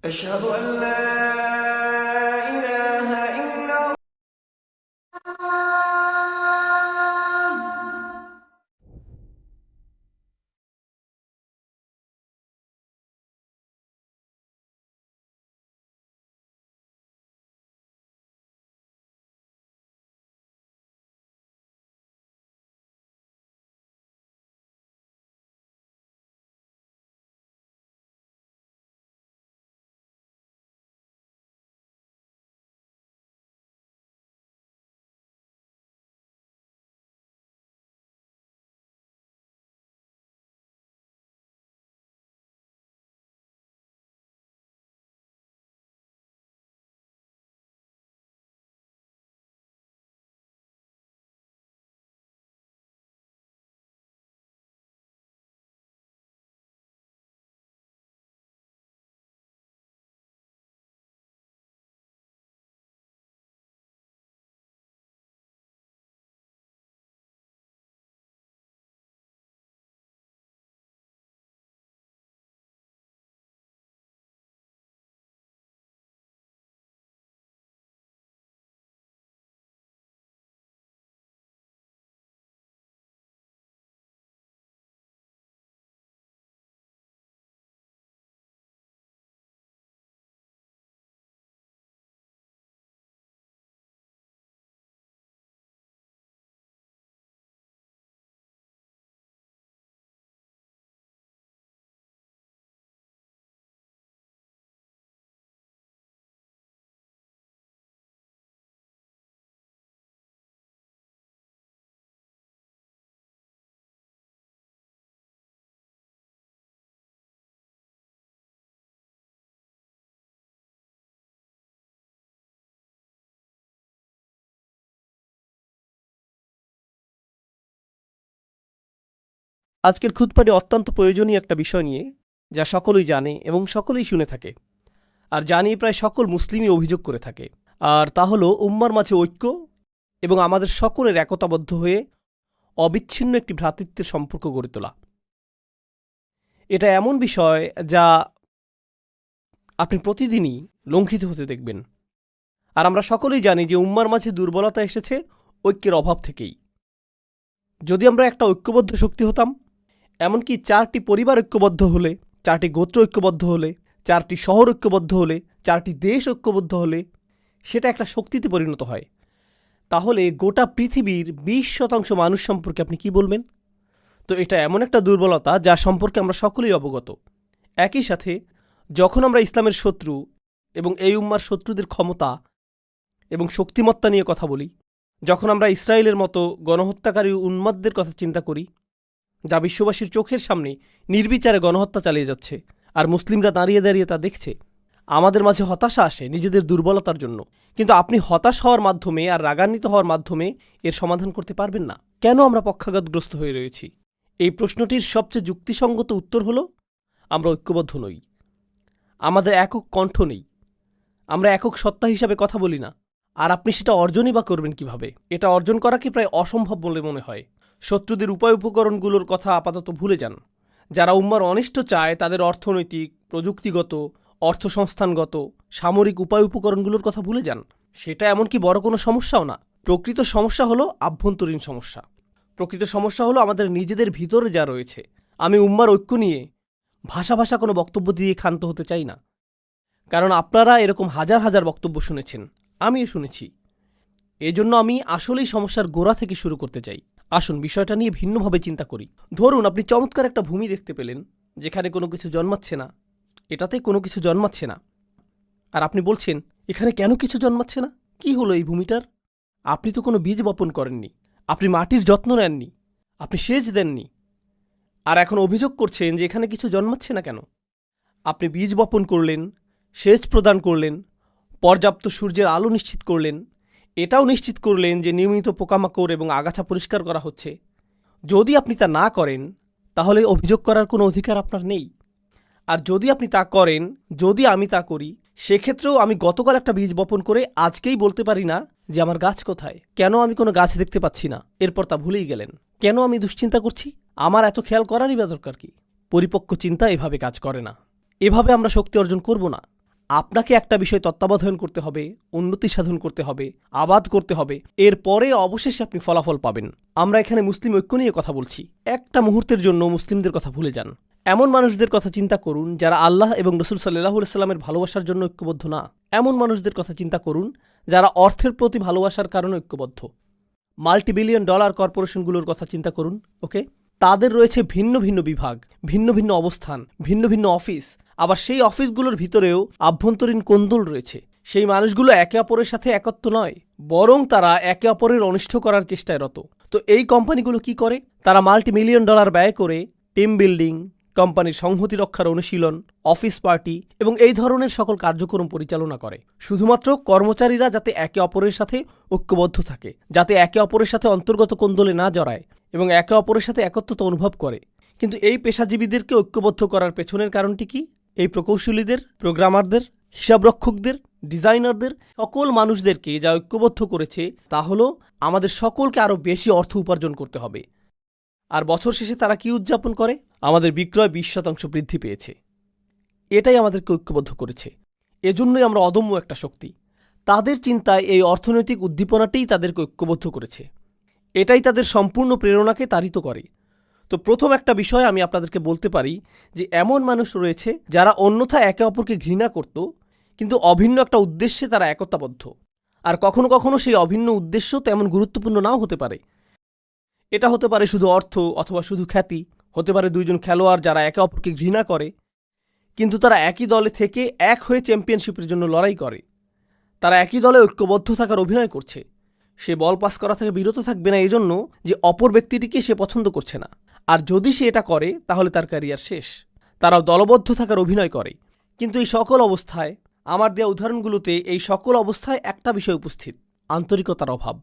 أشهد أن لا إله إلا الله. আজকের খুতবাটি অত্যন্ত প্রয়োজনীয় একটা বিষয় নিয়ে, যা সকলেই জানে এবং সকলেই শুনে থাকে, আর যা নিয়ে প্রায় সকল মুসলিমই অভিযোগ করে থাকে। আর তা হলো উম্মার মাঝে ঐক্য এবং আমাদের সকলের একতাবদ্ধ হয়ে অবিচ্ছিন্ন একটি ভ্রাতৃত্বের সম্পর্ক গড়ে তোলা। এটা এমন বিষয় যা আপনি প্রতিদিনই লঙ্ঘিত হতে দেখবেন। আর আমরা সকলেই জানি যে উম্মার মাঝে দুর্বলতা এসেছে ঐক্যের অভাব থেকেই। যদি আমরা একটা ঐক্যবদ্ধ শক্তি হতাম, এমনকি 4টি পরিবার ঐক্যবদ্ধ হলে, 4টি গোত্র ঐক্যবদ্ধ হলে, 4টি শহর ঐক্যবদ্ধ হলে, 4টি দেশ ঐক্যবদ্ধ হলে সেটা একটা শক্তিতে পরিণত হয়, তাহলে গোটা পৃথিবীর 20% মানুষ সম্পর্কে আপনি কি বলবেন? তো এটা এমন একটা দুর্বলতা যা সম্পর্কে আমরা সকলেই অবগত। একই সাথে যখন আমরা ইসলামের শত্রু এবং এই উম্মার শত্রুদের ক্ষমতা এবং শক্তিমত্তা নিয়ে কথা বলি, যখন আমরা ইসরায়েলের মতো গণহত্যাকারী উন্মাদদের কথা চিন্তা করি, যা বিশ্ববাসীর চোখের সামনে নির্বিচারে গণহত্যা চালিয়ে যাচ্ছে, আর মুসলিমরা দাঁড়িয়ে দাঁড়িয়ে তা দেখছে, আমাদের মাঝে হতাশা আসে নিজেদের দুর্বলতার জন্য। কিন্তু আপনি হতাশ হওয়ার মাধ্যমে আর রাগান্বিত হওয়ার মাধ্যমে এর সমাধান করতে পারবেন না। কেন আমরা পক্ষাঘাতগ্রস্ত হয়ে রয়েছি? এই প্রশ্নটির সবচেয়ে যুক্তিসঙ্গত উত্তর হল, আমরা ঐক্যবদ্ধ নই, আমাদের একক কণ্ঠ নেই, আমরা একক সত্তা হিসাবে কথা বলি না। আর আপনি সেটা অর্জনই বা করবেন কিভাবে? এটা অর্জন করাকে প্রায় অসম্ভব বলে মনে হয়। শত্রুদের উপায় উপকরণগুলোর কথা আপাতত ভুলে যান। যারা উম্মার অনিষ্ট চায় তাদের অর্থনৈতিক, প্রযুক্তিগত, অর্থসংস্থানগত, সামরিক উপায় উপকরণগুলোর কথা ভুলে যান। সেটা এমনকি বড় কোনো সমস্যাও না। প্রকৃত সমস্যা হলো আভ্যন্তরীণ সমস্যা। প্রকৃত সমস্যা হলো আমাদের নিজেদের ভিতরে যা রয়েছে। আমি উম্মার ঐক্য নিয়ে ভাষা ভাষা কোনো বক্তব্য দিয়ে ক্ষান্ত হতে চাই না, কারণ আপনারা এরকম হাজার হাজার বক্তব্য শুনেছেন, আমিও শুনেছি। এজন্য আমি আসলেই সমস্যার গোড়া থেকে শুরু করতে চাই। আসুন বিষয়টা নিয়ে ভিন্নভাবে চিন্তা করি। ধরুন আপনি চমৎকার একটা ভূমি দেখতে পেলেন, যেখানে কোনো কিছু জন্মাচ্ছে না, এটাতে কোনো কিছু জন্মাচ্ছে না। আর আপনি বলছেন, এখানে কেন কিছু জন্মাচ্ছে না? কি হলো এই ভূমিটার? আপনি তো কোনো বীজ বপন করেননি, আপনি মাটির যত্ন নেননি, আপনি সেচ দেননি, আর এখন অভিযোগ করছেন যে এখানে কিছু জন্মাচ্ছে না কেন? আপনি বীজ বপন করলেন, সেচ প্রদান করলেন, পর্যাপ্ত সূর্যের আলো নিশ্চিত করলেন, এটাও নিশ্চিত করলেন যে নিয়মিত পোকামাকড় এবং আগাছা পরিষ্কার করা হচ্ছে। যদি আপনি তা না করেন, তাহলে অভিযোগ করার কোনো অধিকার আপনার নেই। আর যদি আপনি তা করেন, যদি আমি তা করি, সেক্ষেত্রেও আমি গতকাল একটা বীজ বপন করে আজকেই বলতে পারি না যে আমার গাছ কোথায়, কেন আমি কোনো গাছ দেখতে পাচ্ছি না, এরপর তা ভুলেই গেলেন। কেন আমি দুশ্চিন্তা করছি? আমার এত খেয়াল করারই বা দরকার কি? পরিপক্ক চিন্তা এভাবে কাজ করে না। এভাবে আমরা শক্তি অর্জন করব না। আপনাকে একটা বিষয় তত্ত্বাবধান করতে হবে, উন্নতি সাধন করতে হবে, আবাদ করতে হবে, এরপরে অবশেষে আপনি ফলাফল পাবেন। আমরা এখানে মুসলিম ঐক্য নিয়ে কথা বলছি। একটা মুহূর্তের জন্য মুসলিমদের কথা ভুলে যান। এমন মানুষদের কথা চিন্তা করুন যারা আল্লাহ এবং রসুল সাল্লাল্লাহু আলাইহি সাল্লামের ভালোবাসার জন্য ঐক্যবদ্ধ না। এমন মানুষদের কথা চিন্তা করুন যারা অর্থের প্রতি ভালোবাসার কারণে ঐক্যবদ্ধ। মাল্টিবিলিয়ন ডলার কর্পোরেশনগুলোর কথা চিন্তা করুন। ওকে, তাদের রয়েছে ভিন্ন ভিন্ন বিভাগ, ভিন্ন ভিন্ন অবস্থান, ভিন্ন ভিন্ন অফিস, আবার সেই অফিসগুলোর ভিতরেও আভ্যন্তরীণ কোন্দল রয়েছে। সেই মানুষগুলো একে অপরের সাথে একত্র নয়, বরং তারা একে অপরের অনিষ্ট করার চেষ্টায় রত। তো এই কোম্পানিগুলো কি করে? তারা মাল্টিমিলিয়ন ডলার ব্যয় করে টিম বিল্ডিং, কোম্পানির সংহতি রক্ষার অনুশীলন, অফিস পার্টি এবং এই ধরনের সকল কার্যক্রম পরিচালনা করে, শুধুমাত্র কর্মচারীরা যাতে একে অপরের সাথে ঐক্যবদ্ধ থাকে, যাতে একে অপরের সাথে অন্তর্গত কোন্দলে না জড়ায় এবং একে অপরের সাথে একত্রতা অনুভব করে। কিন্তু এই পেশাজীবীদেরকে ঐক্যবদ্ধ করার পেছনের কারণটি কি? এই প্রকৌশলীদের, প্রোগ্রামারদের, হিসাবরক্ষকদের, ডিজাইনারদের, সকল মানুষদেরকে যা ঐক্যবদ্ধ করেছে তা হলো আমাদের সকলকে আরও বেশি অর্থ উপার্জন করতে হবে। আর বছর শেষে তারা কি উদযাপন করে? আমাদের বিক্রয় 20% বৃদ্ধি পেয়েছে। এটাই আমাদেরকে ঐক্যবদ্ধ করেছে। এজন্যই আমরা অদম্য একটা শক্তি। তাদের চিন্তায় এই অর্থনৈতিক উদ্দীপনাটাই তাদেরকে ঐক্যবদ্ধ করেছে। এটাই তাদের সম্পূর্ণ প্রেরণাকে তাড়িত করে। তো প্রথম একটা বিষয় আমি আপনাদেরকে বলতে পারি যে এমন মানুষ রয়েছে যারা অন্যথা একে অপরকে ঘৃণা করত, কিন্তু অভিন্ন একটা উদ্দেশ্যে তারা একতাবদ্ধ। আর কখনো কখনো সেই অভিন্ন উদ্দেশ্য তেমন গুরুত্বপূর্ণ নাও হতে পারে। এটা হতে পারে শুধু অর্থ অথবা শুধু খ্যাতি, হতে পারে দুইজন খেলোয়াড় যারা একে অপরকে ঘৃণা করে, কিন্তু তারা একই দলে থেকে এক হয়ে চ্যাম্পিয়নশিপের জন্য লড়াই করে। তারা একই দলে ঐক্যবদ্ধ থাকার অভিনয় করছে। সে বল পাস করা থেকে বিরত থাকবে না এজন্য যে অপর ব্যক্তিটিকে সে পছন্দ করছে না, আর যদি সে এটা করে তাহলে তার ক্যারিয়ার শেষ। তারাও দলবদ্ধ থাকার অভিনয় করে। কিন্তু এই সকল অবস্থায়, আমার দেওয়া উদাহরণগুলোতে এই সকল অবস্থায় একটা বিষয় উপস্থিত: আন্তরিকতার অভাব।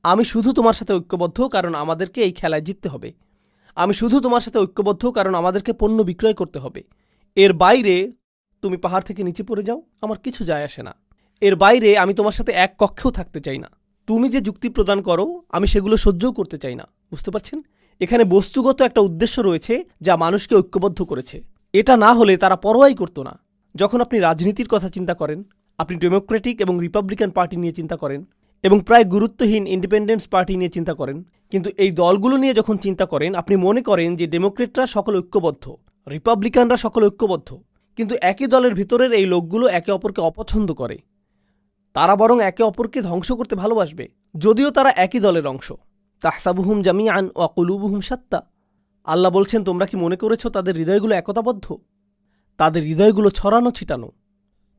আমি শুধু তোমার সাথে ঐক্যবদ্ধ কারণ আমাদেরকে এই খেলায় জিততে হবে। আমি শুধু তোমার সাথে ঐক্যবদ্ধ কারণ আমাদেরকে পণ্য বিক্রয় করতে হবে। এর বাইরে তুমি পাহাড় থেকে নিচে পড়ে যাও, আমার কিছু যায় আসে না। এর বাইরে আমি তোমার সাথে এক কক্ষেও থাকতে চাই না। তুমি যে যুক্তি প্রদান করো আমি সেগুলো সহ্যও করতে চাই না। বুঝতে পারছেন? এখানে বস্তুগত একটা উদ্দেশ্য রয়েছে যা মানুষকে ঐক্যবদ্ধ করেছে। এটা না হলে তারা পরোয়াই করতো না। যখন আপনি রাজনীতির কথা চিন্তা করেন, আপনি ডেমোক্রেটিক এবং রিপাবলিকান পার্টি নিয়ে চিন্তা করেন এবং প্রায় গুরুত্বহীন ইন্ডিপেন্ডেন্স পার্টি নিয়ে চিন্তা করেন, কিন্তু এই দলগুলো নিয়ে যখন চিন্তা করেন আপনি মনে করেন যে ডেমোক্রেটরা সকল ঐক্যবদ্ধ, রিপাবলিকানরা সকল ঐক্যবদ্ধ, কিন্তু একই দলের ভিতরের এই লোকগুলো একে অপরকে অপছন্দ করে। তারা বরং একে অপরকে ধ্বংস করতে ভালোবাসবে, যদিও তারা একই দলের অংশ। তাহসাবুহুম জামিআন ওয়া কুলুবুহুম শাত্তা। আল্লাহ বলছেন, তোমরা কি মনে করেছ তাদের হৃদয়গুলো একতাবদ্ধ? তাদের হৃদয়গুলো ছড়ানো ছিটানো।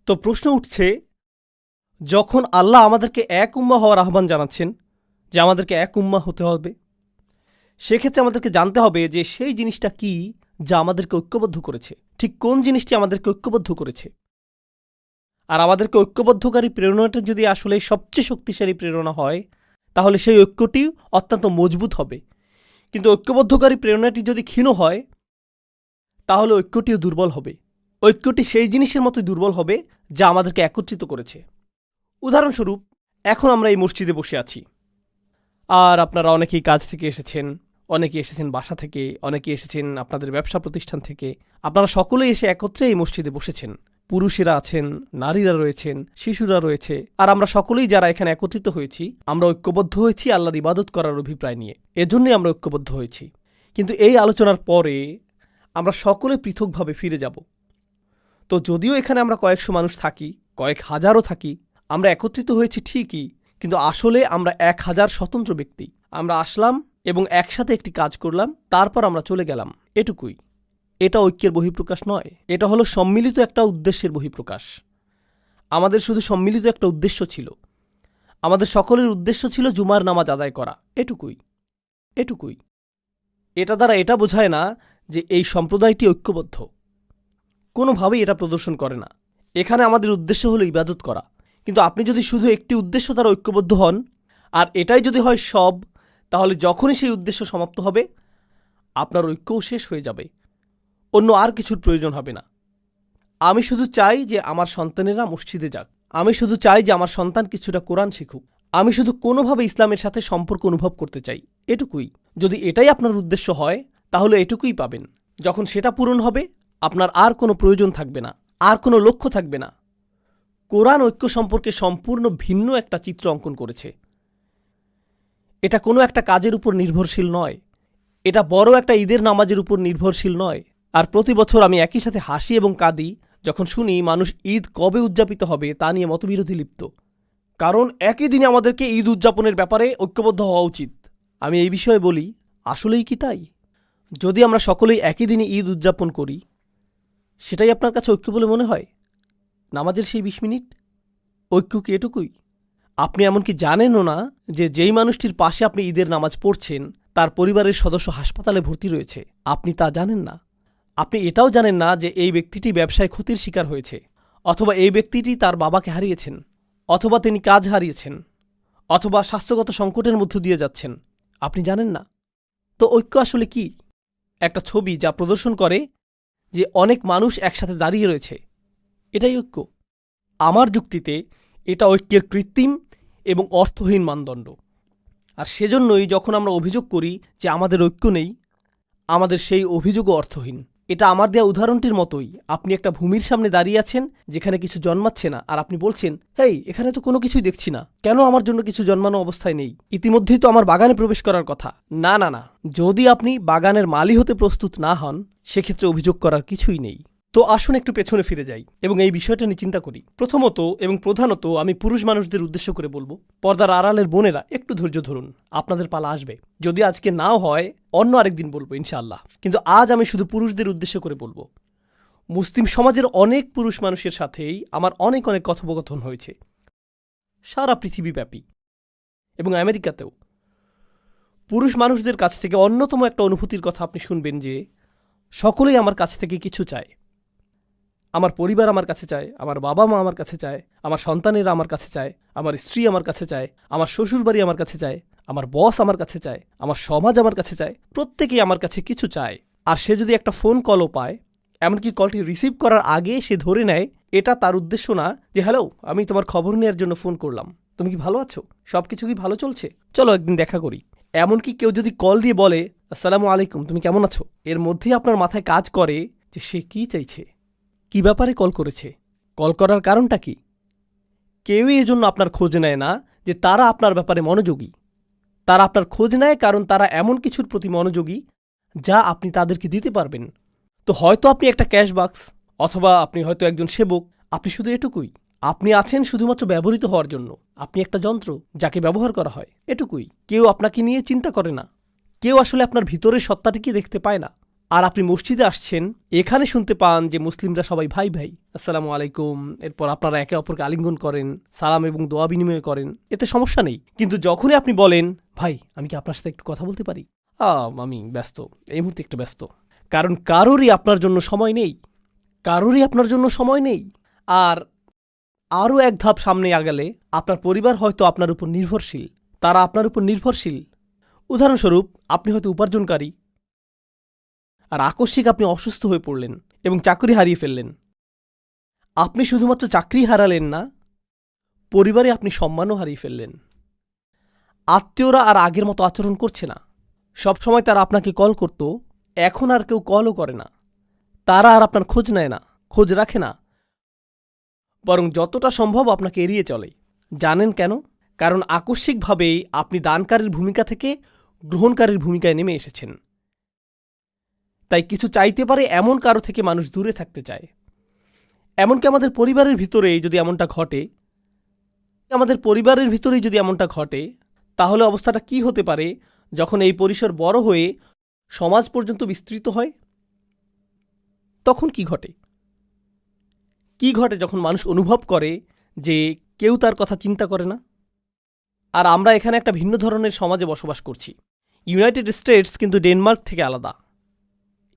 তো প্রশ্ন উঠছে, যখন আল্লাহ আমাদেরকে এক উম্মাহ হওয়ার আহ্বান জানাচ্ছেন, যে আমাদেরকে এক উম্মাহ হতে হবে, সেক্ষেত্রে আমাদেরকে জানতে হবে যে সেই জিনিসটা কি যা আমাদেরকে ঐক্যবদ্ধ করেছে। ঠিক কোন জিনিসটি আমাদেরকে ঐক্যবদ্ধ করেছে? আর আমাদেরকে ঐক্যবদ্ধকারী প্রেরণাটা যদি আসলে সবচেয়ে শক্তিশালী প্রেরণা হয়, তাহলে সেই ঐক্যটি অত্যন্ত মজবুত হবে। কিন্তু ঐক্যবদ্ধকারী প্রেরণাটি যদি ক্ষীণ হয়, তাহলে ঐক্যটিও দুর্বল হবে। ঐক্যটি সেই জিনিসের মতোই দুর্বল হবে যা আমাদেরকে একত্রিত করেছে। উদাহরণস্বরূপ, এখন আমরা এই মসজিদে বসে আছি, আর আপনারা অনেকেই কাজ থেকে এসেছেন, অনেকে এসেছেন বাসা থেকে, অনেকে এসেছেন আপনাদের ব্যবসা প্রতিষ্ঠান থেকে। আপনারা সকলেই এসে একত্রে এই মসজিদে বসেছেন। পুরুষেরা আছেন, নারীরা রয়েছেন, শিশুরা রয়েছে, আর আমরা সকলেই যারা এখানে একত্রিত হয়েছি, আমরা ঐক্যবদ্ধ হয়েছি আল্লাহর ইবাদত করার অভিপ্রায় নিয়ে। এজন্যই আমরা ঐক্যবদ্ধ হয়েছি। কিন্তু এই আলোচনার পরে আমরা সকলে পৃথকভাবে ফিরে যাব। তো যদিও এখানে আমরা কয়েকশো মানুষ থাকি, কয়েক হাজারও থাকি, আমরা একত্রিত হয়েছি ঠিকই, কিন্তু আসলে আমরা 1000 স্বতন্ত্র ব্যক্তি। আমরা আসলাম এবং একসাথে একটি কাজ করলাম, তারপর আমরা চলে গেলাম, এটুকুই। এটা ঐক্যের বহিঃপ্রকাশ নয়, এটা হলো সম্মিলিত একটা উদ্দেশ্যের বহিঃপ্রকাশ। আমাদের শুধু সম্মিলিত একটা উদ্দেশ্য ছিল। আমাদের সকলের উদ্দেশ্য ছিল জুমার নামাজ আদায় করা, এটুকুই। এটা দ্বারা এটা বোঝায় না যে এই সম্প্রদায়টি ঐক্যবদ্ধ। কোনোভাবেই এটা প্রদর্শন করে না। এখানে আমাদের উদ্দেশ্য হলো ইবাদত করা। কিন্তু আপনি যদি শুধু একটি উদ্দেশ্য দ্বারা ঐক্যবদ্ধ হন, আর এটাই যদি হয় সব, তাহলে যখনই সেই উদ্দেশ্য সমাপ্ত হবে, আপনার ঐক্যও শেষ হয়ে যাবে। অন্য আর কিছুর প্রয়োজন হবে না। আমি শুধু চাই যে আমার সন্তানেরা মসজিদে যাক। আমি শুধু চাই যে আমার সন্তান কিছুটা কোরআন শিখুক। আমি শুধু কোনোভাবে ইসলামের সাথে সম্পর্ক অনুভব করতে চাই, এটুকুই। যদি এটাই আপনার উদ্দেশ্য হয়, তাহলে এটুকুই পাবেন। যখন সেটা পূরণ হবে, আপনার আর কোনো প্রয়োজন থাকবে না। আর কোনো লক্ষ্য থাকবে না। কোরআন ঐক্য সম্পর্কে সম্পূর্ণ ভিন্ন একটা চিত্র অঙ্কন করেছে। এটা কোনো একটা কাজের উপর নির্ভরশীল নয়, এটা বড় একটা ঈদের নামাজের উপর নির্ভরশীল নয়। আর প্রতি বছর আমি একই সাথে হাসি এবং কাঁদি যখন শুনি মানুষ ঈদ কবে উদযাপিত হবে তা নিয়ে মতবিরোধী লিপ্ত। কারণ একই দিনে আমাদেরকে ঈদ উদযাপনের ব্যাপারে ঐক্যবদ্ধ হওয়া উচিত। আমি এই বিষয়ে বলি, আসলেই কি তাই? যদি আমরা সকলেই একই দিনে ঈদ উদযাপন করি, সেটাই আপনার কাছে ঐক্য বলে মনে হয়? নামাজের সেই ২০ মিনিট ঐক্য কি এটুকুই? আপনি এমনকি জানেনও না যে যেই মানুষটির পাশে আপনি ঈদের নামাজ পড়ছেন তার পরিবারের সদস্য হাসপাতালে ভর্তি রয়েছে। আপনি তা জানেন না। আপনি এটাও জানেন না যে এই ব্যক্তিটি ব্যবসায় ক্ষতির শিকার হয়েছে, অথবা এই ব্যক্তিটি তার বাবাকে হারিয়েছেন, অথবা তিনি কাজ হারিয়েছেন, অথবা স্বাস্থ্যগত সংকটের মধ্য দিয়ে যাচ্ছেন। আপনি জানেন না। তো ঐক্য আসলে কি? একটা ছবি যা প্রদর্শন করে যে অনেক মানুষ একসাথে দাঁড়িয়ে রয়েছে, এটাই ঐক্য। আমার যুক্তিতে এটা ঐক্যের কৃত্রিম এবং অর্থহীন মানদণ্ড। আর সেজন্যই যখন আমরা অভিযোগ করি যে আমাদের ঐক্য নেই, আমাদের সেই অভিযোগও অর্থহীন। এটা আমার দেওয়া উদাহরণটির মতোই। আপনি একটা ভূমির সামনে দাঁড়িয়ে আছেন যেখানে কিছু জন্মাচ্ছে না, আর আপনি বলছেন, হেই, এখানে তো কোনো কিছুই দেখছি না, কেন আমার জন্য কিছু জন্মানো অবস্থায় নেই? ইতিমধ্যেই তো আমার বাগানে প্রবেশ করার কথা। না না না, যদি আপনি বাগানের মালি হতে প্রস্তুত না হন, সেক্ষেত্রে অভিযোগ করার কিছুই নেই। তো আসুন একটু পেছনে ফিরে যাই এবং এই বিষয়টা নিয়ে চিন্তা করি। প্রথমত এবং প্রধানত আমি পুরুষ মানুষদের উদ্দেশ্য করে বলবো, পর্দার আড়ালের বোনেরা একটু ধৈর্য ধরুন, আপনাদের পালা আসবে। যদি আজকে নাও হয়, অন্য আরেকদিন বলবো ইনশাআল্লাহ। কিন্তু আজ আমি শুধু পুরুষদের উদ্দেশ্য করে বলবো। মুসলিম সমাজের অনেক পুরুষ মানুষের সাথেই আমার অনেক কথোপকথন হয়েছে, সারা পৃথিবীব্যাপী এবং আমেরিকাতেও। পুরুষ মানুষদের কাছ থেকে অন্যতম একটা অনুভূতির কথা আপনি শুনবেন যে সকলেই আমার কাছ থেকে কিছু চায়। আমার পরিবার আমার কাছে চায়, আমার বাবা মা আমার কাছে চায়, আমার সন্তানেরা আমার কাছে চায়, আমার স্ত্রী আমার কাছে চায়, আমার শ্বশুরবাড়ি আমার কাছে চায়, আমার বস আমার কাছে চায়, আমার সমাজ আমার কাছে চায়। প্রত্যেকেই আমার কাছে কিছু চায়। আর সে যদি একটা ফোন কলও পায়, এমনকি কলটি রিসিভ করার আগে সে ধরে নেয় এটা তার উদ্দেশ্য না যে হ্যালো, আমি তোমার খবর নেওয়ার জন্য ফোন করলাম, তুমি কি ভালো আছো, সব কিছু কি ভালো চলছে, চলো একদিন দেখা করি। এমনকি কেউ যদি কল দিয়ে বলে আসসালামু আলাইকুম, তুমি কেমন আছো, এর মধ্যেই আপনার মাথায় কাজ করে যে সে কি চাইছে, কি ব্যাপারে কল করেছে, কল করার কারণটা কি। কেউই এজন্য আপনার খোঁজ নেয় না যে তারা আপনার ব্যাপারে মনোযোগী। তারা আপনার খোঁজ নেয় কারণ তারা এমন কিছুর প্রতি মনোযোগী যা আপনি তাদেরকে দিতে পারবেন। তো হয়তো আপনি একটা ক্যাশ বাক্স, অথবা আপনি হয়তো একজন সেবক, আপনি শুধু এটুকুই। আপনি আছেন শুধুমাত্র ব্যবহৃত হওয়ার জন্য। আপনি একটা যন্ত্র যাকে ব্যবহার করা হয়, এটুকুই। কেউ আপনাকে নিয়ে চিন্তা করে না। কেউ আসলে আপনার ভিতরের সত্তাটিকে দেখতে পায় না। আর আপনি মসজিদে আসছেন, এখানে শুনতে পান যে মুসলিমরা সবাই ভাই ভাই, আসসালামু আলাইকুম, এরপর আপনারা একে অপরকে আলিঙ্গন করেন, সালাম এবং দোয়া বিনিময় করেন, এতে সমস্যা নেই। কিন্তু যখনই আপনি বলেন ভাই, আমি কি আপনার সাথে একটু কথা বলতে পারি, আমি ব্যস্ত, এই মুহূর্তে একটু ব্যস্ত, কারণ কারোরই আপনার জন্য সময় নেই, কারোরই আপনার জন্য সময় নেই। আর আরও এক ধাপ সামনে আগালে আপনার পরিবার হয়তো আপনার উপর নির্ভরশীল, তারা আপনার উপর নির্ভরশীল। উদাহরণস্বরূপ, আপনি হয়তো উপার্জনকারী, আর আকস্মিক আপনি অসুস্থ হয়ে পড়লেন এবং চাকরি হারিয়ে ফেললেন। আপনি শুধুমাত্র চাকরি হারালেন না, পরিবারে আপনি সম্মানও হারিয়ে ফেললেন। আত্মীয়রা আর আগের মতো আচরণ করছে না। সবসময় তারা আপনাকে কল করত, এখন আর কেউ কলও করে না। তারা আর আপনার খোঁজ নেয় না, খোঁজ রাখে না, বরং যতটা সম্ভব আপনাকে এড়িয়ে চলে। জানেন কেন? কারণ আকস্মিকভাবেই আপনি দানকারীর ভূমিকা থেকে গ্রহণকারীর ভূমিকায় নেমে এসেছেন। তাই কিছু চাইতে পারে এমন কারো থেকে মানুষ দূরে থাকতে চায়। এমনকি আমাদের পরিবারের ভিতরেই যদি এমনটা ঘটে, তাহলে অবস্থাটা কি হতে পারে যখন এই পরিসর বড় হয়ে সমাজ পর্যন্ত বিস্তৃত হয়? তখন কি ঘটে যখন মানুষ অনুভব করে যে কেউ তার কথা চিন্তা করে না? আর আমরা এখানে একটা ভিন্ন ধরনের সমাজে বসবাস করছি। ইউনাইটেড স্টেটস কিন্তু ডেনমার্ক থেকে আলাদা,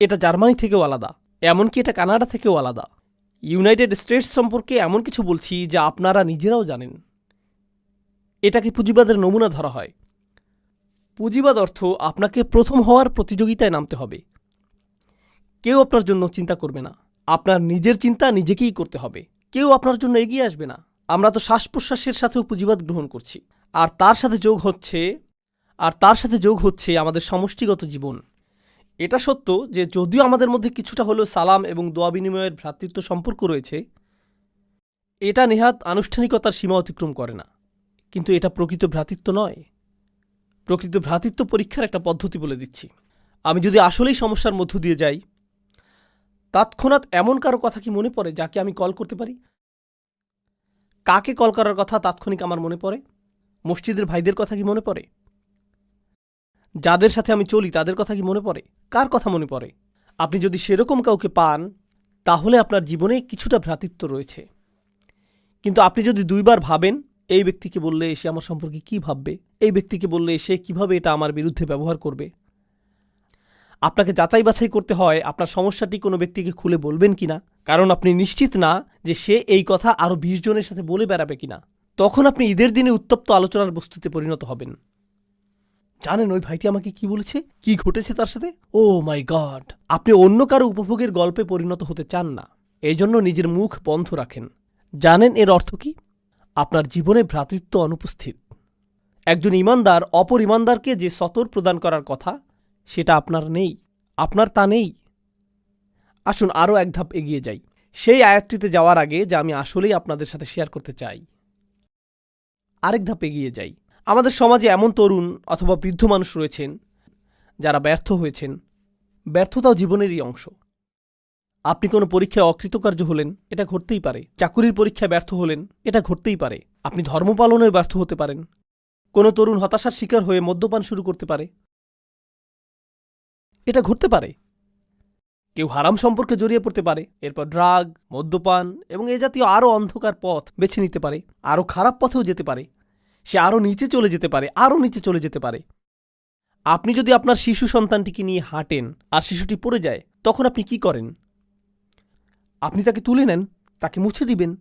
এটা জার্মানি থেকেও আলাদা, এমনকি এটা কানাডা থেকেও আলাদা। ইউনাইটেড স্টেটস সম্পর্কে এমন কিছু বলছি যা আপনারা নিজেরাও জানেন। এটাকে পুঁজিবাদের নমুনা ধরা হয়। পুঁজিবাদ অর্থ আপনাকে প্রথম হওয়ার প্রতিযোগিতায় নামতে হবে। কেউ আপনার জন্য চিন্তা করবে না, আপনার নিজের চিন্তা নিজেকেই করতে হবে। কেউ আপনার জন্য এগিয়ে আসবে না। আমরা তো শ্বাস প্রশ্বাসের সাথেও পুঁজিবাদ গ্রহণ করছি, আর তার সাথে যোগ হচ্ছে আমাদের সমষ্টিগত জীবন। এটা সত্য যে যদিও আমাদের মধ্যে কিছুটা হলেও সালাম এবং দোয়া বিনিময়ের ভ্রাতৃত্ব সম্পর্ক রয়েছে, এটা নেহাত আনুষ্ঠানিকতার সীমা অতিক্রম করে না। কিন্তু এটা প্রকৃত ভ্রাতৃত্ব নয়। প্রকৃত ভ্রাতৃত্ব পরীক্ষার একটা পদ্ধতি বলে দিচ্ছি। আমি যদি আসলেই সমস্যার মধ্য দিয়ে যাই, তৎক্ষণাৎ এমন কারো কথা কি মনে পড়ে যাকে আমি কল করতে পারি? কাকে কল করার কথা তাৎক্ষণিক আমার মনে পড়ে? মসজিদের ভাইদের কথা কি মনে পড়ে? যাদের সাথে আমি চলি তাদের কথা কি মনে পড়ে? কার কথা মনে পড়ে? আপনি যদি সেরকম কাউকে পান, তাহলে আপনার জীবনে কিছুটা ভ্রাতৃত্ব রয়েছে। কিন্তু আপনি যদি দুইবার ভাবেন, এই ব্যক্তিকে বললে সে আমার সম্পর্কে কি ভাববে, এই ব্যক্তিকে বললে সে কিভাবে এটা আমার বিরুদ্ধে ব্যবহার করবে, আপনাকে যাচাই বাছাই করতে হয় আপনার সমস্যাটি কোনো ব্যক্তিকে খুলে বলবেন কিনা, কারণ আপনি নিশ্চিত না যে সে এই কথা আরও 20 জনের সাথে বলে বেড়াবে কিনা। তখন আপনি ঈদের দিনে উত্তপ্ত আলোচনার বস্তুতে পরিণত হবেন। জানেন ওই ভাইটি আমাকে কি বলেছে, কি ঘটেছে তার সাথে? ও মাই গড! আপনি অন্য কারো উপভোগের গল্পে পরিণত হতে চান না, এই জন্য নিজের মুখ বন্ধ রাখেন। জানেন এর অর্থ কি? আপনার জীবনে ভ্রাতৃত্ব অনুপস্থিত। একজন ইমানদার অপর ইমানদারকে যে সতর প্রদান করার কথা, সেটা আপনার নেই, আপনার তা নেই। আসুন আরও এক ধাপ এগিয়ে যাই, সেই আয়াতটিতে যাওয়ার আগে যা আমি আসলেই আপনাদের সাথে শেয়ার করতে চাই। আরেক ধাপ এগিয়ে যাই। আমাদের সমাজে এমন তরুণ অথবা বৃদ্ধ মানুষ রয়েছেন যারা ব্যর্থ হয়েছেন। ব্যর্থতাও জীবনেরই অংশ। আপনি কোনো পরীক্ষায় অকৃতকার্য হলেন, এটা ঘটতেই পারে। চাকুরির পরীক্ষায় ব্যর্থ হলেন, এটা ঘটতেই পারে। আপনি ধর্ম পালনে ব্যর্থ হতে পারেন। কোনো তরুণ হতাশার শিকার হয়ে মদ্যপান শুরু করতে পারে, এটা ঘটতে পারে। কেউ হারাম সম্পর্কে জড়িয়ে পড়তে পারে, এরপর ড্রাগ, মদ্যপান এবং এ জাতীয় আরও অন্ধকার পথ বেছে নিতে পারে, আরও খারাপ পথেও যেতে পারে। সে আরও নিচে চলে যেতে পারে, আরও নিচে চলে যেতে পারে। আপনি যদি আপনার শিশু সন্তানটিকে নিয়ে হাঁটেন আর শিশুটি পড়ে যায়, তখন আপনি কি করেন? আপনি তাকে তুলে নেন, তাকে মুছে দিবেন।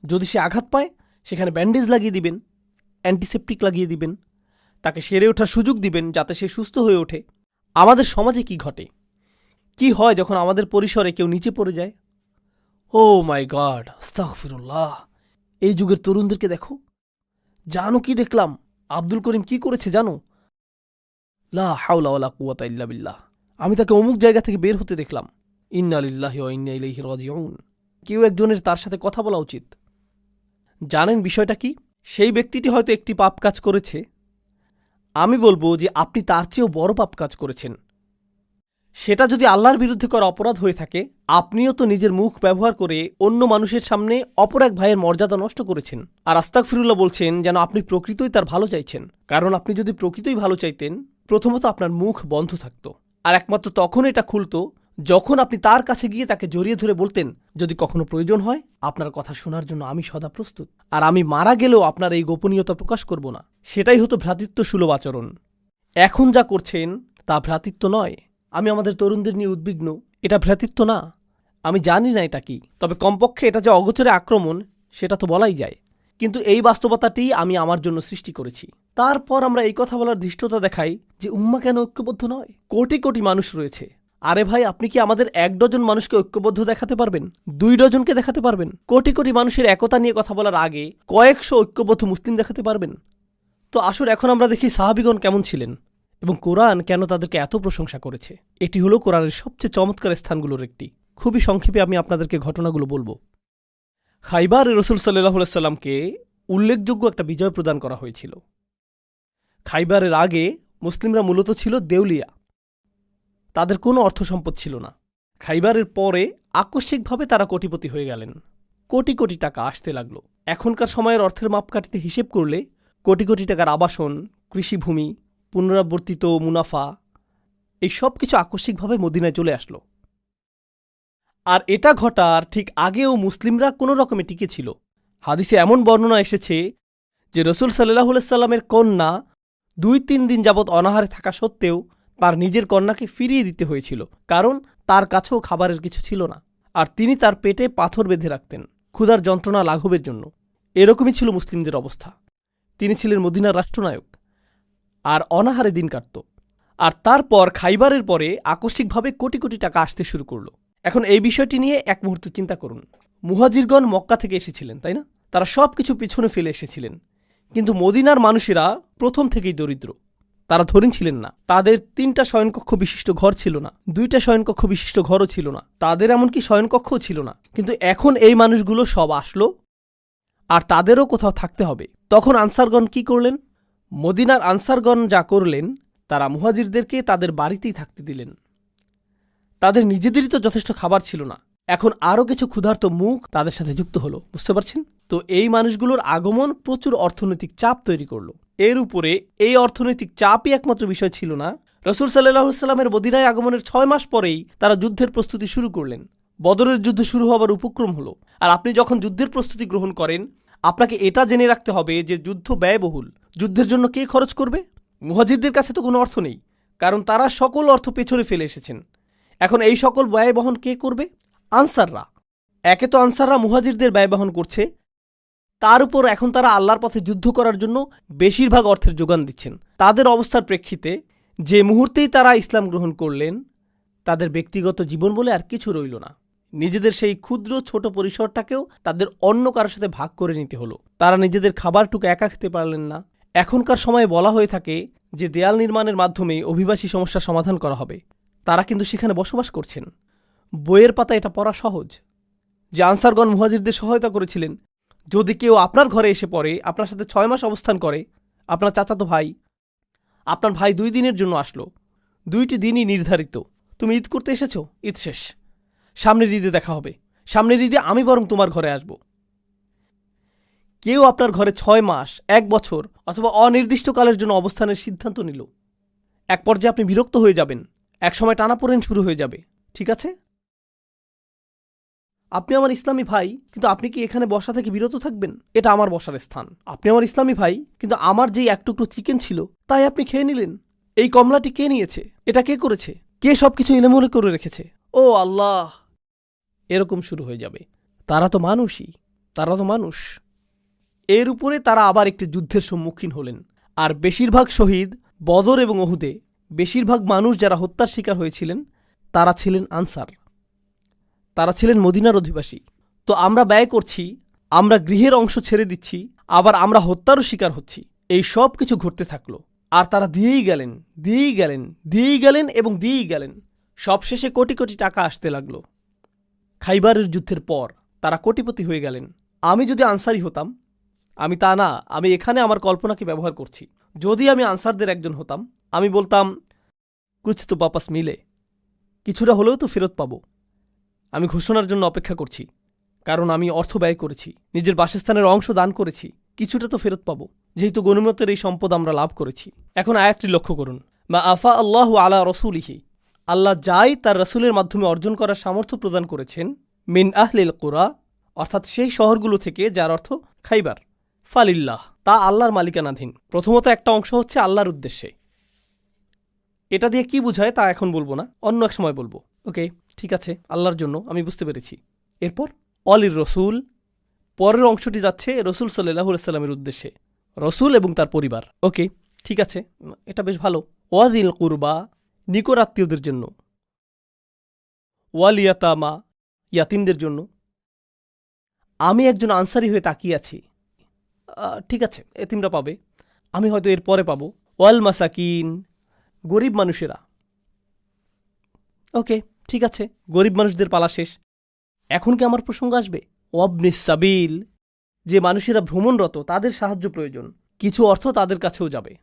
যদি সে আঘাত পায়, সেখানে ব্যান্ডেজ লাগিয়ে দিবেন, অ্যান্টিসেপটিক লাগিয়ে দিবেন, তাকে সেরে ওঠার সুযোগ দিবেন যাতে সে সুস্থ হয়ে ওঠে। আমাদের সমাজে কি ঘটে, কি হয় যখন আমাদের পরিসরে কেউ নিচে পড়ে যায়? ও মাই গড, আস্তাগফিরুল্লাহ! এই যুগের তরুণদেরকে দেখো। জানো কি দেখলাম? আব্দুল করিম কি করেছে জানো? লা হাওলা ওয়ালা কুওয়াতা ইল্লা বিল্লাহ। আমি তাকে অমুক জায়গা থেকে বের হতে দেখলাম। ইন্না লিল্লাহি ওয়া ইন্না ইলাইহি রাজিউন। কেউ একজনের তার সাথে কথা বলা উচিত। জানেন বিষয়টা কি? সেই ব্যক্তিটি হয়তো একটি পাপ কাজ করেছে। আমি বলবো যে আপনি তার চেয়েও বড় পাপ কাজ করেছেন। সেটা যদি আল্লাহর বিরুদ্ধে করা অপরাধ হয়ে থাকে, আপনিও তো নিজের মুখ ব্যবহার করে অন্য মানুষের সামনে অপর এক ভাইয়ের মর্যাদা নষ্ট করেছেন। আর আস্তাগফিরুল্লাহ বলছেন যেন আপনি প্রকৃতই তার ভালো চাইছেন। কারণ আপনি যদি প্রকৃতই ভালো চাইতেন, প্রথমত আপনার মুখ বন্ধ থাকত। আর একমাত্র তখন এটা খুলত যখন আপনি তার কাছে গিয়ে তাকে জড়িয়ে ধরে বলতেন, যদি কখনো প্রয়োজন হয় আপনার কথা শোনার জন্য আমি সদা প্রস্তুত, আর আমি মারা গেলেও আপনার এই গোপনীয়তা প্রকাশ করব না। সেটাই হতো ভ্রাতৃত্ব সুলভ আচরণ। এখন যা করছেন তা ভ্রাতৃত্ব নয়। আমি আমাদের তরুণদের নিয়ে উদ্বিগ্ন। এটা ভ্রাতৃত্ব না। আমি জানি না এটা কি, তবে কমপক্ষে এটা যে অগোচরে আক্রমণ সেটা তো বলাই যায়। কিন্তু এই বাস্তবতাটি আমি আমার জন্য সৃষ্টি করেছি। তারপর আমরা এই কথা বলার ধৃষ্টতা দেখাই যে উম্মাহ কেন ঐক্যবদ্ধ নয়? কোটি কোটি মানুষ রয়েছে। আরে ভাই, আপনি কি আমাদের 1 ডজন মানুষকে ঐক্যবদ্ধ দেখাতে পারবেন? 2 ডজনকে দেখাতে পারবেন? কোটি কোটি মানুষের একতা নিয়ে কথা বলার আগে কয়েকশো ঐক্যবদ্ধ মুসলিম দেখাতে পারবেন? তো আসুন এখন আমরা দেখি সাহাবীগণ কেমন ছিলেন এবং কোরআন কেন তাদেরকে এত প্রশংসা করেছে। এটি হলো কোরআনের সবচেয়ে চমৎকার স্থানগুলোর একটি। খুবই সংক্ষেপে আমি আপনাদেরকে ঘটনাগুলো বলবো। খাইবারে রাসূল সাল্লাল্লাহু আলাইহি সাল্লামকে উল্লেখযোগ্য একটা বিজয় প্রদান করা হয়েছিল। খাইবারের আগে মুসলিমরা মূলত ছিল দেউলিয়া, তাদের কোনো অর্থ সম্পদ ছিল না। খাইবারের পরে আকস্মিকভাবে তারা কোটিপতি হয়ে গেলেন। কোটি কোটি টাকা আসতে লাগলো। এখনকার সময়ের অর্থের মাপকাঠিতে হিসেব করলে কোটি কোটি টাকার আবাসন, কৃষিভূমি, পুনরাবর্তিত মুনাফা, এই সব কিছু আকস্মিকভাবে মদিনায় চলে আসলো। আর এটা ঘটার ঠিক আগেও মুসলিমরা কোনো রকমে টিকে ছিল। হাদিসে এমন বর্ণনা এসেছে যে রাসূল সাল্লাল্লাহু আলাইহি সাল্লামের কন্যা 2-3 দিন যাবৎ অনাহারে থাকা সত্ত্বেও তার নিজের কন্যাকে ফিরিয়ে দিতে হয়েছিল, কারণ তার কাছেও খাবারের কিছু ছিল না। আর তিনি তার পেটে পাথর বেঁধে রাখতেন ক্ষুধার যন্ত্রণা লাঘবের জন্য। এরকমই ছিল মুসলিমদের অবস্থা। তিনি ছিলেন মদিনার রাষ্ট্রনায়ক আর অনাহারে দিন কাটত। আর তারপর খাইবারের পরে আকস্মিকভাবে কোটি কোটি টাকা আসতে শুরু করলো। এখন এই বিষয়টি নিয়ে এক মুহূর্ত চিন্তা করুন। মুহাজিরগণ মক্কা থেকে এসেছিলেন, তাই না? তারা সব কিছু পিছনে ফেলে এসেছিলেন। কিন্তু মদিনার মানুষেরা প্রথম থেকেই দরিদ্র। তারা ধনী ছিলেন না। তাদের 3টা শয়নকক্ষ বিশিষ্ট ঘর ছিল না, 2টা শয়নকক্ষ বিশিষ্ট ঘরও ছিল না, তাদের এমনকি শয়নকক্ষও ছিল না। কিন্তু এখন এই মানুষগুলো সব আসলো, আর তাদেরও কোথাও থাকতে হবে। তখন আনসারগণ কি করলেন? মদিনার আনসারগণ যা করলেন, তারা মুহাজিরদেরকে তাদের বাড়িতেই থাকতে দিলেন। তাদের নিজেদেরই তো যথেষ্ট খাবার ছিল না, এখন আরও কিছু ক্ষুধার্ত মুখ তাদের সাথে যুক্ত হলো। বুঝতে পারছেন তো? এই মানুষগুলোর আগমন প্রচুর অর্থনৈতিক চাপ তৈরি করলো। এর উপরে এই অর্থনৈতিক চাপই একমাত্র বিষয় ছিল না। রাসূল সাল্লাল্লাহু আলাইহি ওয়াসাল্লামের মদিনায় আগমনের 6 মাস পরেই তারা যুদ্ধের প্রস্তুতি শুরু করলেন। বদরের যুদ্ধ শুরু হবার উপক্রম হলো। আর আপনি যখন যুদ্ধের প্রস্তুতি গ্রহণ করেন, আপনাকে এটা জেনে রাখতে হবে যে যুদ্ধ ব্যয়বহুল। যুদ্ধের জন্য কে খরচ করবে? মুহাজিরদের কাছে তো কোনো অর্থ নেই, কারণ তারা সকল অর্থ পেছনে ফেলে এসেছেন। এখন এই সকল ব্যয় বহন কে করবে? আনসাররা। একে তো আনসাররা মুহাজিরদের ব্যয় বহন করছে, তার উপর এখন তারা আল্লাহর পথে যুদ্ধ করার জন্য বেশিরভাগ অর্থের যোগান দিচ্ছেন। তাদের অবস্থার প্রেক্ষিতে যে মুহূর্তেই তারা ইসলাম গ্রহণ করলেন, তাদের ব্যক্তিগত জীবন বলে আর কিছু রইল না। নিজেদের সেই ক্ষুদ্র ছোট পরিসরটাকেও তাদের অন্য কারোর সাথে ভাগ করে নিতে হলো। তারা নিজেদের খাবারটুকু একা খেতে পারলেন না। এখনকার সময়ে বলা হয়ে থাকে যে দেয়াল নির্মাণের মাধ্যমে অভিবাসী সমস্যার সমাধান করা হবে। তারা কিন্তু সেখানে বসবাস করছেন। বইয়ের পাতা এটা পড়া সহজ যে আনসারগণ মুহাজিরদের সহায়তা করেছিলেন। যদি কেউ আপনার ঘরে এসে পড়ে, আপনার সাথে 6 মাস অবস্থান করে, আপনার চাচাতো ভাই, আপনার ভাই 2 দিনের জন্য আসলো, 2টি দিনই নির্ধারিত। তুমি ঈদ করতে এসেছো, ঈদ শেষ, সামনের ঈদে দেখা হবে, সামনের ঈদে আমি বরং তোমার ঘরে আসব। কেউ আপনার ঘরে 6 মাস, 1 বছর অথবা অনির্দিষ্টকালের জন্য অবস্থানের সিদ্ধান্ত নিল। এক পর্যায়ে আপনি বিরক্ত হয়ে যাবেন, এক সময় টানাপোড়েন শুরু হয়ে যাবে। ঠিক আছে, আপনি আমার ইসলামী ভাই, কিন্তু আপনি কি এখানে বসা থেকে বিরত থাকবেন? এটা আমার বসার স্থান। আপনি আমার ইসলামী ভাই, কিন্তু আমার যেই এক টুকরো চিকেন ছিল তাই আপনি খেয়ে নিলেন। এই কমলাটি কে নিয়েছে? এটা কে করেছে? কে সবকিছু এলোমেলো করে রেখেছে? ও আল্লাহ! এরকম শুরু হয়ে যাবে। তারা তো মানুষই, তারা তো মানুষ। এর উপরে তারা আবার একটি যুদ্ধের সম্মুখীন হলেন। আর বেশিরভাগ শহীদ বদর এবং উহুদে, বেশিরভাগ মানুষ যারা হত্যার শিকার হয়েছিলেন, তারা ছিলেন আনসার, তারা ছিলেন মদিনার অধিবাসী। তো আমরা ব্যয় করছি, আমরা গৃহের অংশ ছেড়ে দিচ্ছি, আবার আমরা হত্যারও শিকার হচ্ছি। এই সব কিছু ঘটতে থাকলো। আর তারা দিয়েই গেলেন, দিয়েই গেলেন, দিয়েই গেলেন এবং দিয়েই গেলেন। সবশেষে কোটি কোটি টাকা আসতে লাগলো। খাইবারের যুদ্ধের পর তারা কোটিপতি হয়ে গেলেন। আমি যদি আনসারি হতাম, আমি তা না, আমি এখানে আমার কল্পনাকে ব্যবহার করছি, যদি আমি আনসারদের একজন হতাম, আমি বলতাম কুছ তো বাপাস মিলে, কিছুটা হলেও তো ফেরত পাবো। আমি ঘোষণার জন্য অপেক্ষা করছি, কারণ আমি অর্থ ব্যয় করেছি, নিজের বাসস্থানের অংশ দান করেছি, কিছুটা তো ফেরত পাবো, যেহেতু গনিমতের এই সম্পদ আমরা লাভ করেছি। এখন আয়াতটি লক্ষ্য করুন, মা আফা আল্লাহু আলা রসুলিহি, আল্লাহ যাই তার রসুলের মাধ্যমে অর্জন করার সামর্থ্য প্রদান করেছেন, মিন আহলিল কুরা, অর্থাৎ সেই শহরগুলো থেকে, যার অর্থ খাইবার, ফালিল্লাহ, তা আল্লাহর মালিকানাধীন। প্রথমত একটা অংশ হচ্ছে আল্লাহর উদ্দেশ্যে। এটা দিয়ে কি বোঝায় তা এখন বলবো না, অন্য এক সময় বলবো। ওকে, ঠিক আছে, আল্লাহর জন্য, আমি বুঝতে পেরেছি। এরপর অলির রসুল, পরের অংশটি যাচ্ছে রসুল সাল্লাল্লাহু আলাইহি সাল্লামের উদ্দেশ্যে, রসুল এবং তার পরিবার। ওকে, ঠিক আছে, এটা বেশ ভালো। ওয়াজিল কুরবা, নিকট আত্মীয়দের জন্য। ওয়াল ইয়াতামা, ইয়াতিমদের জন্য। আমি একজন আনসারি হয়ে তাকিয়ে আছি, ঠিক আছে, এতিমরা পাবে, আমি হয়তো এর পরে পাবো। ওয়াল মাসাকিন, গরিব মানুষেরা। ওকে, ঠিক আছে, গরিব মানুষদের পালা শেষ। এখন কি আমার প্রসঙ্গ আসবে? ওয়াবনিস সাবিল, যে মানুষেরা ভ্রমণরত, তাদের সাহায্য প্রয়োজন, কিছু অর্থ তাদের কাছেও যাবে।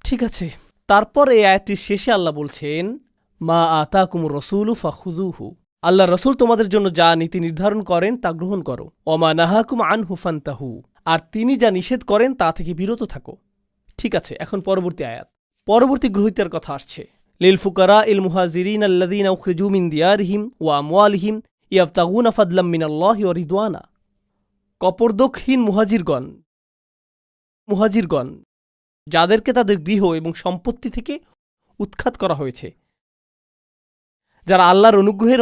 ঠিক আছে, তারপর এই আয়াতটির শেষে আল্লাহ বলছেন, মা আতাকুমুর রসুলু ফাখুযুহু, আল্লাহ রসুল তোমাদের জন্য যা নীতি নির্ধারণ করেন তা গ্রহণ করো। ওমা নাহাকুম আনহু ফান্তাহু, আর তিনি যা নিষেধ করেন তা থেকে বিরত থাকো। ঠিক আছে, এখন পরবর্তী আয়াত, পরবর্তী গ্রহীতার কথা আসছে। লিল ফুকারা ইল মুহাজিরিন আল্লাযীনা উখরিজু মিন দিয়ারিহিম ওয়া আমওয়ালিহিম ইয়াবতাগুনা ফাদলাম মিনাল্লাহি ওয়া রিদওয়ানা, কপরদকহীন মুহাজিরগণ, যাদেরকে তাদের গৃহ এবং সম্পত্তি থেকে উৎখাত করা হয়েছে, যারা আল্লাহর অনুগ্রহের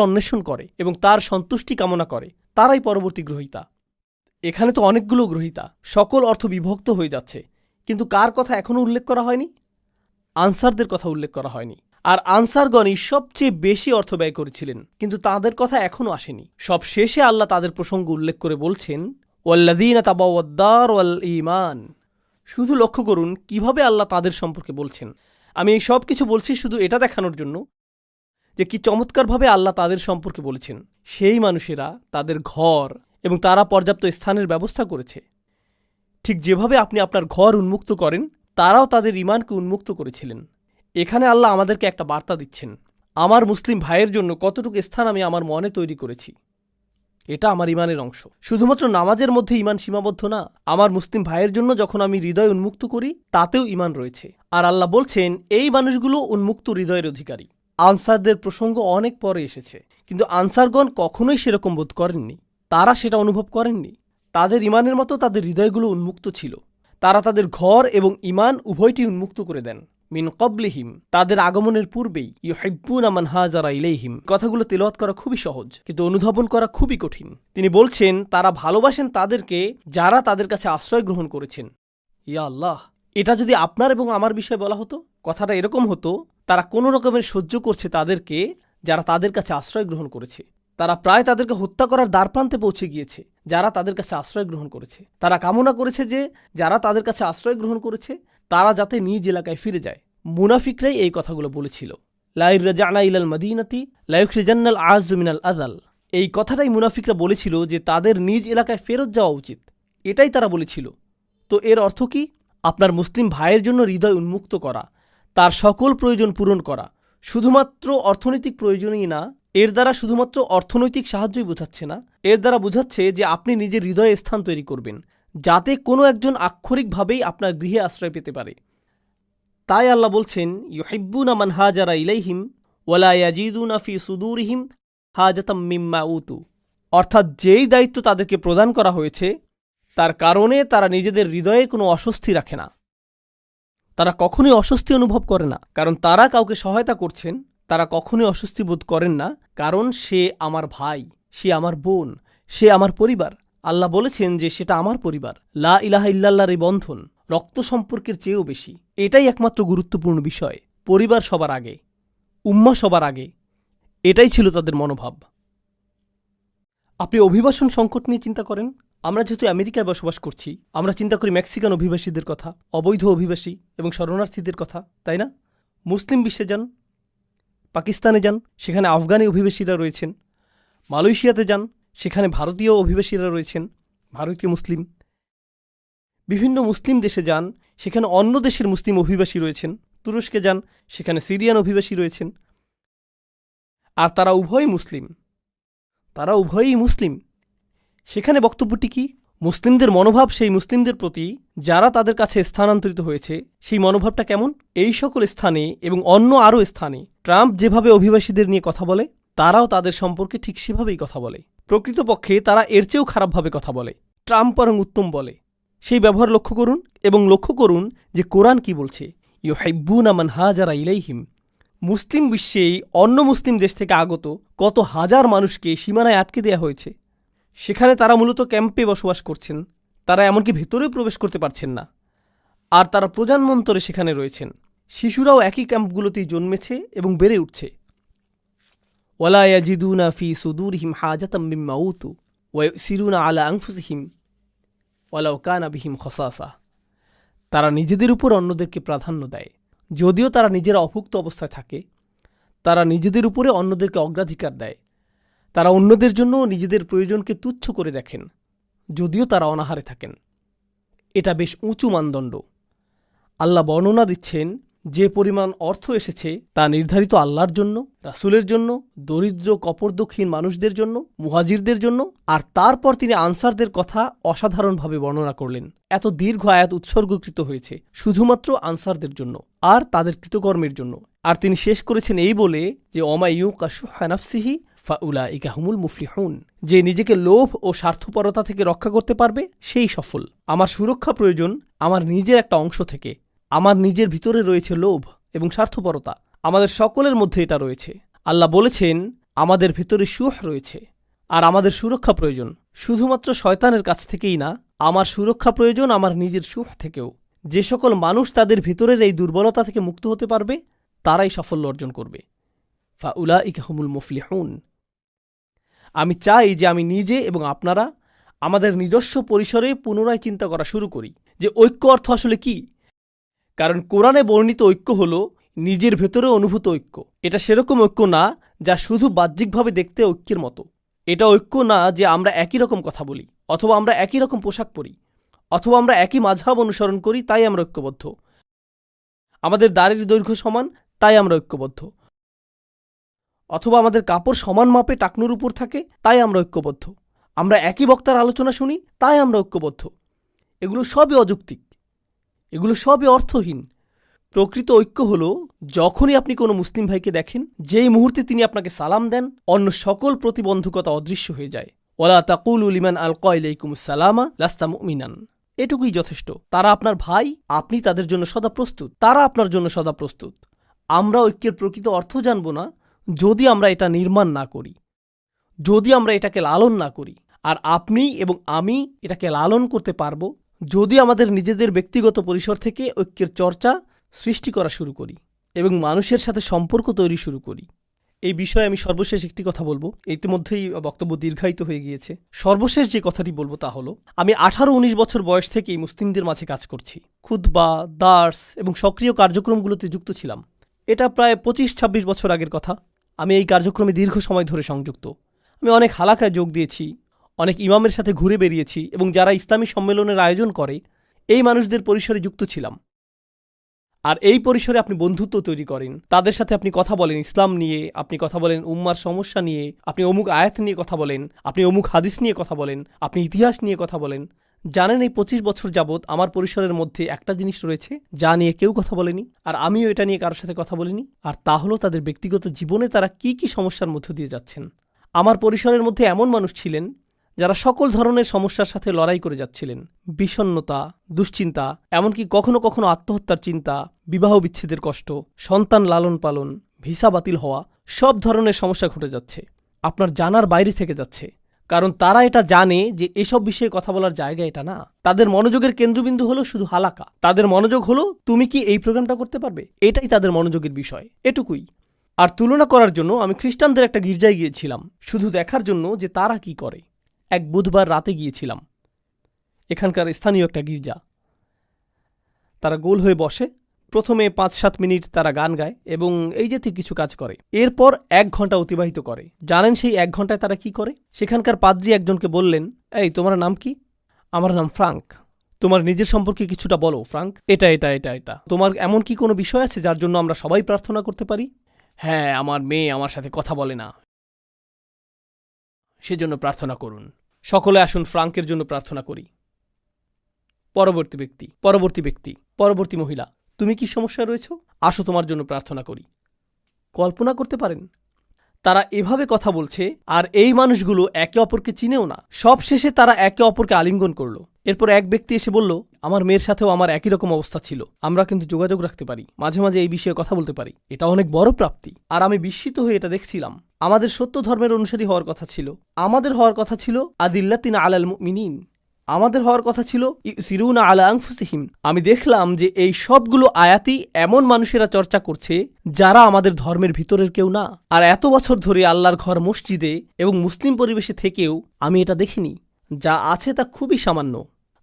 অন্বেষণ করে এবং তার সন্তুষ্টি কামনা করে, তারাই পরবর্তী গ্রহীতা। এখানে তো অনেকগুলো গ্রহীতা, সকল অর্থ বিভক্ত হয়ে যাচ্ছে, কিন্তু কার কথা এখনও উল্লেখ করা হয়নি? আনসারদের কথা উল্লেখ করা হয়নি। আর আনসারগণই সবচেয়ে বেশি অর্থ ব্যয় করেছিলেন, কিন্তু তাদের কথা এখনও আসেনি। সব শেষে আল্লাহ তাদের প্রসঙ্গ উল্লেখ করে বলছেন, ওয়াল্লাযীনা তাবাওয়াদ-দার ওয়াল ঈমান। শুধু লক্ষ্য করুন কিভাবে আল্লাহ তাদের সম্পর্কে বলছেন। আমি এই সব কিছু বলছি শুধু এটা দেখানোর জন্য যে কি চমৎকারভাবে আল্লাহ তাদের সম্পর্কে বলেছেন। সেই মানুষেরা তাদের ঘর এবং তারা পর্যাপ্ত স্থানের ব্যবস্থা করেছে। ঠিক যেভাবে আপনি আপনার ঘর উন্মুক্ত করেন, তারাও তাদের ঈমানকে উন্মুক্ত করেছিলেন। এখানে আল্লাহ আমাদেরকে একটা বার্তা দিচ্ছেন, আমার মুসলিম ভাইয়ের জন্য কতটুকু স্থান আমি আমার মনে তৈরি করেছি, এটা আমার ঈমানের অংশ। শুধুমাত্র নামাজের মধ্যে ঈমান সীমাবদ্ধ না, আমার মুসলিম ভাইয়ের জন্য যখন আমি হৃদয় উন্মুক্ত করি তাতেও ঈমান রয়েছে। আর আল্লাহ বলছেন এই মানুষগুলো উন্মুক্ত হৃদয়ের অধিকারী। আনসারদের প্রসঙ্গ অনেক পরে এসেছে, কিন্তু আনসারগণ কখনোই সেরকম বোধ করেননি। তারা সেটা অনুভব করেননি। তাদের ঈমানের মতো তাদের হৃদয়গুলো উন্মুক্ত ছিল। তারা তাদের ঘর এবং ঈমান উভয়টি উন্মুক্ত করে দেন। মিন ক্বাবলিহিম, তাদের আগমনের পূর্বেই, ইউহিব্বুনা মান হাজারা ইলাইহিম। কথাগুলো তেলাওয়াত করা খুবই সহজ, কিন্তু অনুধাবন করা খুবই কঠিন। তিনি বলছেন তারা ভালোবাসেন তাদেরকে যারা তাদের কাছে আশ্রয় গ্রহণ করেছেন। ইয়া আল্লাহ, এটা যদি আপনার এবং আমার বিষয়ে বলা হতো, কথাটা এরকম হতো, তারা কোনো রকমের সহ্য করছে তাদেরকে যারা তাদের কাছে আশ্রয় গ্রহণ করেছে। তারা প্রায় তাদেরকে হত্যা করার দ্বারপ্রান্তে পৌঁছে গিয়েছে যারা তাদের কাছে আশ্রয় গ্রহণ করেছে। তারা কামনা করেছে যে যারা তাদের কাছে আশ্রয় গ্রহণ করেছে তারা যাতে নিজ এলাকায় ফিরে যায়। মুনাফিকরাই এই কথাগুলো বলেছিল, লা ইরজা'না ইলাল মাদিনাতি লা ইখরিজান্নাল আ'আজ্জু মিনাল আযাল। এই কথাটাই মুনাফিকরা বলেছিল যে তাদের নিজ এলাকায় ফেরত যাওয়া উচিত। এটাই তারা বলেছিল। তো এর অর্থ কি? আপনার মুসলিম ভাইয়ের জন্য হৃদয় উন্মুক্ত করা, তার সকল প্রয়োজন পূরণ করা, শুধুমাত্র অর্থনৈতিক প্রয়োজনই না, এর দ্বারা শুধুমাত্র অর্থনৈতিক সাহায্যই বোঝাচ্ছে না, এর দ্বারা বোঝাচ্ছে যে আপনি নিজের হৃদয়ে স্থান তৈরি করবেন যাতে কোনো একজন আক্ষরিকভাবেই আপনার গৃহে আশ্রয় পেতে পারে। তাই আল্লাহ বলছেন, ইউহিব্বুনা মান হাজারা ইলাইহিম ওয়ালা ইয়াজিদুনা ফি সুদুরিহিম হাজাতাম মিম্মা উতু। অর্থাৎ যেই দায়িত্ব তাদেরকে প্রদান করা হয়েছে তার কারণে তারা নিজেদের হৃদয়ে কোনো অস্বস্তি রাখে না। তারা কখনোই অস্বস্তি অনুভব করে না কারণ তারা কাউকে সহায়তা করছেন। তারা কখনোই অস্বস্তি বোধ করেন না কারণ সে আমার ভাই, সে আমার বোন, সে আমার পরিবার। আল্লাহ বলেছেন যে সেটা আমার পরিবার। লা ইলাহা ইল্লাল্লাহর এই বন্ধন রক্ত সম্পর্কের চেয়েও বেশি। এটাই একমাত্র গুরুত্বপূর্ণ বিষয়। পরিবার সবার আগে, উম্মাহ সবার আগে, এটাই ছিল তাদের মনোভাব। আপনি অভিবাসন সংকট নিয়ে চিন্তা করেন। আমরা যেহেতু আমেরিকায় বসবাস করছি, আমরা চিন্তা করি মেক্সিকান অভিবাসীদের কথা, অবৈধ অভিবাসী এবং শরণার্থীদের কথা, তাই না? মুসলিম বিশ্বে যান, পাকিস্তানে যান, সেখানে আফগানি অভিবাসীরা রয়েছেন। মালয়েশিয়াতে যান, সেখানে ভারতীয় অভিবাসীরা রয়েছেন, ভারতীয় মুসলিম। বিভিন্ন মুসলিম দেশে যান, সেখানে অন্য দেশের মুসলিম অভিবাসী রয়েছেন। তুরস্কে যান, সেখানে সিরিয়ান অভিবাসী রয়েছেন। আর তারা উভয়ই মুসলিম, তারা উভয়ই মুসলিম। সেখানে বক্তব্যটি কি? মুসলিমদের মনোভাব সেই মুসলিমদের প্রতি যারা তাদের কাছে স্থানান্তরিত হয়েছে, সেই মনোভাবটা কেমন? এই সকল স্থানে এবং অন্য আরও স্থানে ট্রাম্প যেভাবে অভিবাসীদের নিয়ে কথা বলে, তারাও তাদের সম্পর্কে ঠিক সেভাবেই কথা বলে। প্রকৃতপক্ষে তারা এর চেয়েও খারাপভাবে কথা বলে। ট্রাম্প বরং উত্তম বলে। সেই ব্যবহার লক্ষ্য করুন এবং লক্ষ্য করুন যে কোরআন কি বলছে। ইউহিব্বুনা মান হাজারা ইলাইহিম। মুসলিম বিশ্বেই অন্য মুসলিম দেশ থেকে আগত কত হাজার মানুষকে সীমানায় আটকে দেয়া হয়েছে। সেখানে তারা মূলত ক্যাম্পে বসবাস করছেন। তারা এমনকি ভেতরেও প্রবেশ করতে পারছেন না। আর তারা প্রজন্মান্তরে সেখানে রয়েছেন। শিশুরাও একই ক্যাম্পগুলোতেই জন্মেছে এবং বেড়ে উঠছে। ওয়ালা ইয়াজিদুনা ফি সুদুরিহিম হাজাতাম মিম্মা উতু ওয়া ইউসিরুনা আলা আনফুসিহিম ওয়ালাউ কানা বিহিম খাসাসা। তারা নিজেদের উপর অন্যদেরকে প্রাধান্য দেয়, যদিও তারা নিজেরা অভুক্ত অবস্থায় থাকে। তারা নিজেদের উপরে অন্যদেরকে অগ্রাধিকার দেয়। তারা অন্যদের জন্য নিজেদের প্রয়োজনকে তুচ্ছ করে দেখেন, যদিও তারা অনাহারে থাকেন। এটা বেশ উঁচু মানদণ্ড। আল্লাহ বর্ণনা দিচ্ছেন যে পরিমাণ অর্থ এসেছে তা নির্ধারিত আল্লাহর জন্য, রাসূলের জন্য, দরিদ্র কপরদক্ষিণ মানুষদের জন্য, মুহাজিরদের জন্য। আর তারপর তিনি আনসারদের কথা অসাধারণভাবে বর্ণনা করলেন। এত দীর্ঘ আয়াত উৎসর্গকৃত হয়েছে শুধুমাত্র আনসারদের জন্য আর তাদের কৃতকর্মের জন্য। আর তিনি শেষ করেছেন এই বলে যে ওমা ইউকা শুহা নাফসিহি ফাউলাইকা হুমুল মুফলিহুন। যে নিজেকে লোভ ও স্বার্থপরতা থেকে রক্ষা করতে পারবে সেই সফল। আমার সুরক্ষা প্রয়োজন আমার নিজের একটা অংশ থেকে। আমার নিজের ভিতরে রয়েছে লোভ এবং স্বার্থপরতা। আমাদের সকলের মধ্যে এটা রয়েছে। আল্লাহ বলেছেন আমাদের ভেতরে সুহ রয়েছে আর আমাদের সুরক্ষা প্রয়োজন শুধুমাত্র শয়তানের কাছ থেকেই না, আমার সুরক্ষা প্রয়োজন আমার নিজের সুহ থেকেও। যে সকল মানুষ তাদের ভেতরের এই দুর্বলতা থেকে মুক্ত হতে পারবে তারাই সাফল্য অর্জন করবে। ফাউলাইকা হুমুল মুফলিহুন। আমি চাই যে আমি নিজে এবং আপনারা আমাদের নিজস্ব পরিসরে পুনরায় চিন্তা করা শুরু করি যে ঐক্য অর্থ আসলে কি। কারণ কোরআনে বর্ণিত ঐক্য হল নিজের ভেতরে অনুভূত ঐক্য। এটা সেরকম ঐক্য না যা শুধু বাহ্যিকভাবে দেখতে ঐক্যের মতো। এটা ঐক্য না যে আমরা একই রকম কথা বলি, অথবা আমরা একই রকম পোশাক পরি, অথবা আমরা একই মাযহাব অনুসরণ করি তাই আমরা ঐক্যবদ্ধ, আমাদের দাড়ির দৈর্ঘ্য সমান তাই আমরা ঐক্যবদ্ধ, অথবা আমাদের কাপড় সমান মাপে টাকনুর উপর থাকে তাই আমরা ঐক্যবদ্ধ, আমরা একই বক্তার আলোচনা শুনি তাই আমরা ঐক্যবদ্ধ। এগুলো সবই অযৌক্তিক, এগুলো সবই অর্থহীন। প্রকৃত ঐক্য হল যখনই আপনি কোনো মুসলিম ভাইকে দেখেন, যেই মুহূর্তে তিনি আপনাকে সালাম দেন, অন্য সকল প্রতিবন্ধকতা অদৃশ্য হয়ে যায়। ওয়ালা তাকুলু লিমান আলকা ইলাইকুমুস সালামা লাস্তা মুমিনান। এটুকুই যথেষ্ট। তারা আপনার ভাই, আপনি তাদের জন্য সদা প্রস্তুত, তারা আপনার জন্য সদা প্রস্তুত। আমরা ঐক্যের প্রকৃত অর্থ জানব না যদি আমরা এটা নির্মাণ না করি, যদি আমরা এটাকে লালন না করি। আর আপনি এবং আমি এটাকে লালন করতে পারব যদি আমাদের নিজেদের ব্যক্তিগত পরিসর থেকে ঐক্যের চর্চা সৃষ্টি করা শুরু করি এবং মানুষের সাথে সম্পর্ক তৈরি শুরু করি। এই বিষয়ে আমি সর্বশেষ একটি কথা বলবো। ইতিমধ্যেই বক্তব্য দীর্ঘায়িত হয়ে গিয়েছে। সর্বশেষ যে কথাটি বলবো তা হলো, আমি 18-19 বছর বয়স থেকেই মুসলিমদের মাঝে কাজ করছি। খুতবা, দার্স এবং সক্রিয় কার্যক্রমগুলোতে যুক্ত ছিলাম। এটা প্রায় 25-26 বছর আগের কথা। আমি এই কার্যক্রমে দীর্ঘ সময় ধরে সংযুক্ত। আমি অনেক হালাকায় যোগ দিয়েছি, অনেক ইমামের সাথে ঘুরে বেরিয়েছি এবং যারা ইসলামী সম্মেলনের আয়োজন করে এই মানুষদের পরিসরে যুক্ত ছিলাম। আর এই পরিসরে আপনি বন্ধুত্ব তৈরি করেন, তাদের সাথে আপনি কথা বলেন ইসলাম নিয়ে, আপনি কথা বলেন উম্মার সমস্যা নিয়ে, আপনি অমুক আয়াত নিয়ে কথা বলেন, আপনি অমুক হাদিস নিয়ে কথা বলেন, আপনি ইতিহাস নিয়ে কথা বলেন। জানেন, এই 25 বছর যাবৎ আমার পরিসরের মধ্যে একটা জিনিস রয়েছে যা নিয়ে কেউ কথা বলেনি, আর আমিও এটা নিয়ে কারোর সাথে কথা বলিনি। আর তা হলো তাদের ব্যক্তিগত জীবনে তারা কি কি সমস্যার মধ্য দিয়ে যাচ্ছেন। আমার পরিসরের মধ্যে এমন মানুষ ছিলেন যারা সকল ধরনের সমস্যার সাথে লড়াই করে যাচ্ছিলেন। বিষণ্ণতা, দুশ্চিন্তা, এমনকি কখনো কখনো আত্মহত্যার চিন্তা, বিবাহ বিচ্ছেদের কষ্ট, সন্তান লালন পালন, ভিসা বাতিল হওয়া, সব ধরনের সমস্যা ঘটে যাচ্ছে। আপনার জানার বাইরে থেকে যাচ্ছে, কারণ তারা এটা জানে যে এসব বিষয়ে কথা বলার জায়গা এটা না। তাদের মনোযোগের কেন্দ্রবিন্দু হলো শুধু হালাকা। তাদের মনোযোগ হলো তুমি কি এই প্রোগ্রামটা করতে পারবে, এটাই তাদের মনোযোগের বিষয়, এটুকুই। আর তুলনা করার জন্য আমি খ্রিস্টানদের একটা গির্জায় গিয়েছিলাম, শুধু দেখার জন্য যে তারা কি করে। এক বুধবার রাতে গিয়েছিলাম, এখানকার স্থানীয় একটা গির্জা। তারা গোল হয়ে বসে, প্রথমে 5-7 মিনিট তারা গান গায় এবং এই জাতীয় কিছু কাজ করে। এরপর 1 ঘন্টা অতিবাহিত করে। জানেন সেই 1 ঘন্টায় তারা কি করে? সেখানকার পাদ্রী একজনকে বললেন, এই তোমার নাম কি? আমার নাম ফ্রাঙ্ক। তোমার নিজের সম্পর্কে কিছুটা বলো ফ্রাঙ্ক। এটা এটা এটা এটা তোমার এমন কি কোনো বিষয় আছে যার জন্য আমরা সবাই প্রার্থনা করতে পারি? হ্যাঁ, আমার মেয়ে আমার সাথে কথা বলে না, সেজন্য প্রার্থনা করুন। সকলে আসুন ফ্রাঙ্কের জন্য প্রার্থনা করি। পরবর্তী ব্যক্তি, পরবর্তী মহিলা, তুমি কি সমস্যা রয়েছ? আসো তোমার জন্য প্রার্থনা করি। কল্পনা করতে পারেন তারা এভাবে কথা বলছে, আর এই মানুষগুলো একে অপরকে চিনেও না। সব শেষে তারা একে অপরকে আলিঙ্গন করলো। এরপর এক ব্যক্তি এসে বলল, আমার মেয়ের সাথেও আমার একই রকম অবস্থা ছিল, আমরা কিন্তু যোগাযোগ রাখতে পারি, মাঝে মাঝে এই বিষয়ে কথা বলতে পারি। এটা অনেক বড় প্রাপ্তি। আর আমি বিস্মিত হয়ে এটা দেখছিলাম। আমাদের সত্য ধর্মের অনুসারী হওয়ার কথা ছিল, আমাদের হওয়ার কথা ছিল আদিল্লাতিনা আলাল মুমিনিন, আমাদের হওয়ার কথা ছিল ইউসিরুনা আলা আনফুসিহিম। আমি দেখলাম যে এই সবগুলো আয়াতই এমন মানুষেরা চর্চা করছে যারা আমাদের ধর্মের ভিতরের কেউ না। আর এত বছর ধরে আল্লাহর ঘর মসজিদে এবং মুসলিম পরিবেশে থেকেও আমি এটা দেখিনি। যা আছে তা খুবই সামান্য।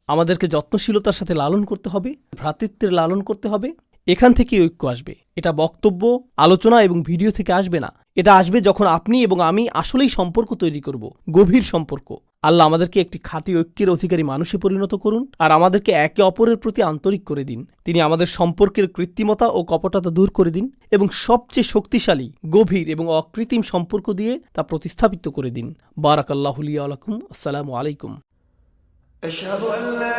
আমাদেরকে যত্নশীলতার সাথে লালন করতে হবে, ভ্রাতৃত্বের লালন করতে হবে। এখান থেকে ঐক্য আসবে। এটা বক্তব্য, আলোচনা এবং ভিডিও থেকে আসবে না। এটা আসবে যখন আপনি এবং আমি আসলেই সম্পর্ক তৈরি করব, গভীর সম্পর্ক। আল্লাহ আমাদেরকে একটি খাঁটি ঐক্যের অধিকারী মানুষে পরিণত করুন, আর আমাদেরকে একে অপরের প্রতি আন্তরিক করে দিন। তিনি আমাদের সম্পর্কের কৃত্রিমতা ও কপটতা দূর করে দিন এবং সবচেয়ে শক্তিশালী, গভীর এবং অকৃত্রিম সম্পর্ক দিয়ে তা প্রতিস্থাপিত করে দিন। বারাকাল্লাহু লি ওয়া লাকুম। আসসালামু আলাইকুম। أشهد أن لا